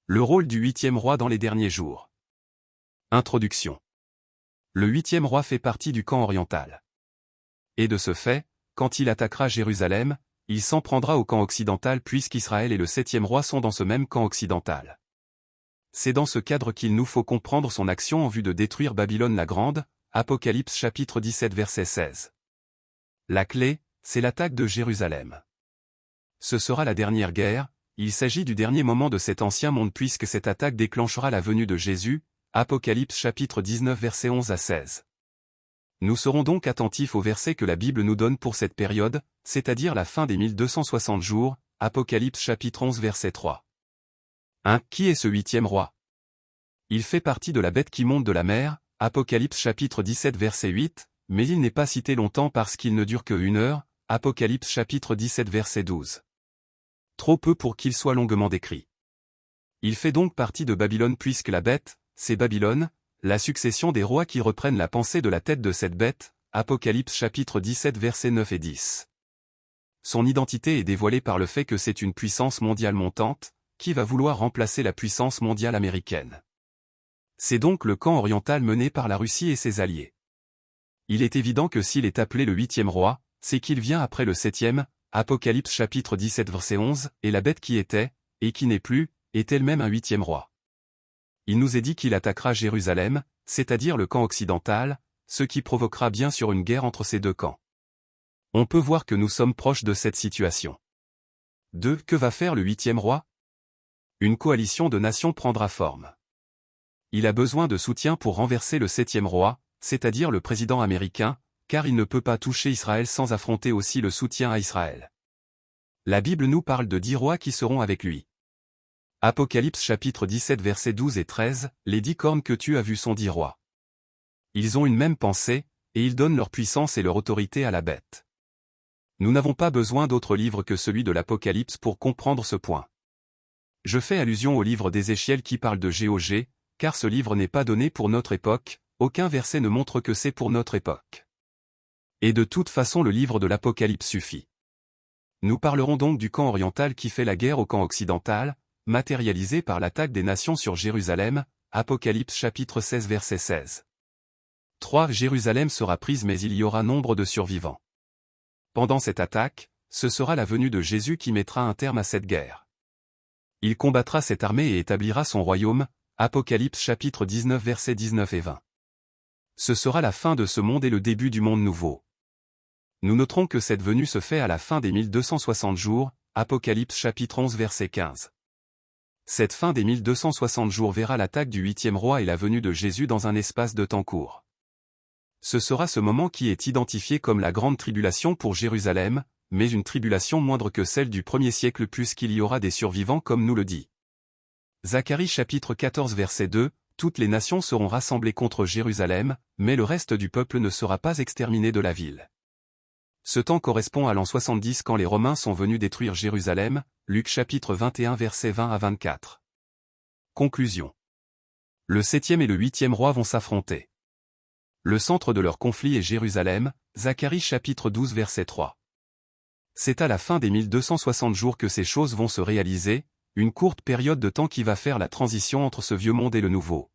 Le rôle du huitième roi dans les derniers jours. Introduction. Le huitième roi fait partie du camp oriental. Et de ce fait, quand il attaquera Jérusalem, il s'en prendra au camp occidental puisqu'Israël et le septième roi sont dans ce même camp occidental. C'est dans ce cadre qu'il nous faut comprendre son action en vue de détruire Babylone la Grande, Apocalypse chapitre 17 verset 16. La clé, c'est l'attaque de Jérusalem. Ce sera la dernière guerre, il s'agit du dernier moment de cet ancien monde puisque cette attaque déclenchera la venue de Jésus, Apocalypse chapitre 19 versets 11 à 16. Nous serons donc attentifs aux versets que la Bible nous donne pour cette période, c'est-à-dire la fin des 1260 jours, Apocalypse chapitre 11 verset 3. 1. Qui est ce huitième roi? Il fait partie de la bête qui monte de la mer, Apocalypse chapitre 17 verset 8, mais il n'est pas cité longtemps parce qu'il ne dure que 1 heure, Apocalypse chapitre 17 verset 12. Trop peu pour qu'il soit longuement décrit. Il fait donc partie de Babylone puisque la bête, c'est Babylone, la succession des rois qui reprennent la pensée de la tête de cette bête, Apocalypse chapitre 17 versets 9 et 10. Son identité est dévoilée par le fait que c'est une puissance mondiale montante, qui va vouloir remplacer la puissance mondiale américaine. C'est donc le camp oriental mené par la Russie et ses alliés. Il est évident que s'il est appelé le huitième roi, c'est qu'il vient après le septième, Apocalypse chapitre 17 verset 11, et la bête qui était, et qui n'est plus, est elle-même un huitième roi. Il nous est dit qu'il attaquera Jérusalem, c'est-à-dire le camp occidental, ce qui provoquera bien sûr une guerre entre ces deux camps. On peut voir que nous sommes proches de cette situation. 2. Que va faire le huitième roi? Une coalition de nations prendra forme. Il a besoin de soutien pour renverser le septième roi, c'est-à-dire le président américain, car il ne peut pas toucher Israël sans affronter aussi le soutien à Israël. La Bible nous parle de 10 rois qui seront avec lui. Apocalypse chapitre 17 versets 12 et 13, les 10 cornes que tu as vues sont 10 rois. Ils ont une même pensée, et ils donnent leur puissance et leur autorité à la bête. Nous n'avons pas besoin d'autre livre que celui de l'Apocalypse pour comprendre ce point. Je fais allusion au livre d'Ézéchiel qui parle de GOG, car ce livre n'est pas donné pour notre époque, aucun verset ne montre que c'est pour notre époque. Et de toute façon le livre de l'Apocalypse suffit. Nous parlerons donc du camp oriental qui fait la guerre au camp occidental, matérialisé par l'attaque des nations sur Jérusalem, Apocalypse chapitre 16 verset 16. 3. Jérusalem sera prise mais il y aura nombre de survivants. Pendant cette attaque, ce sera la venue de Jésus qui mettra un terme à cette guerre. Il combattra cette armée et établira son royaume, Apocalypse chapitre 19 versets 19 et 20. Ce sera la fin de ce monde et le début du monde nouveau. Nous noterons que cette venue se fait à la fin des 1260 jours, Apocalypse chapitre 11 verset 15. Cette fin des 1260 jours verra l'attaque du huitième roi et la venue de Jésus dans un espace de temps court. Ce sera ce moment qui est identifié comme la grande tribulation pour Jérusalem, mais une tribulation moindre que celle du premier siècle puisqu'il y aura des survivants comme nous le dit. Zacharie chapitre 14 verset 2, toutes les nations seront rassemblées contre Jérusalem, mais le reste du peuple ne sera pas exterminé de la ville. Ce temps correspond à l'an 70 quand les Romains sont venus détruire Jérusalem, Luc chapitre 21 versets 20 à 24. Conclusion. Le septième et le huitième roi vont s'affronter. Le centre de leur conflit est Jérusalem, Zacharie chapitre 12 verset 3. C'est à la fin des 1260 jours que ces choses vont se réaliser, une courte période de temps qui va faire la transition entre ce vieux monde et le nouveau.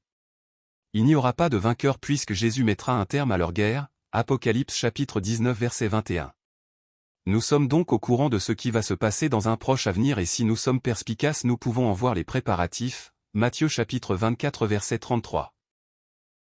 Il n'y aura pas de vainqueur puisque Jésus mettra un terme à leur guerre, Apocalypse chapitre 19 verset 21. Nous sommes donc au courant de ce qui va se passer dans un proche avenir et si nous sommes perspicaces nous pouvons en voir les préparatifs, Matthieu chapitre 24 verset 33.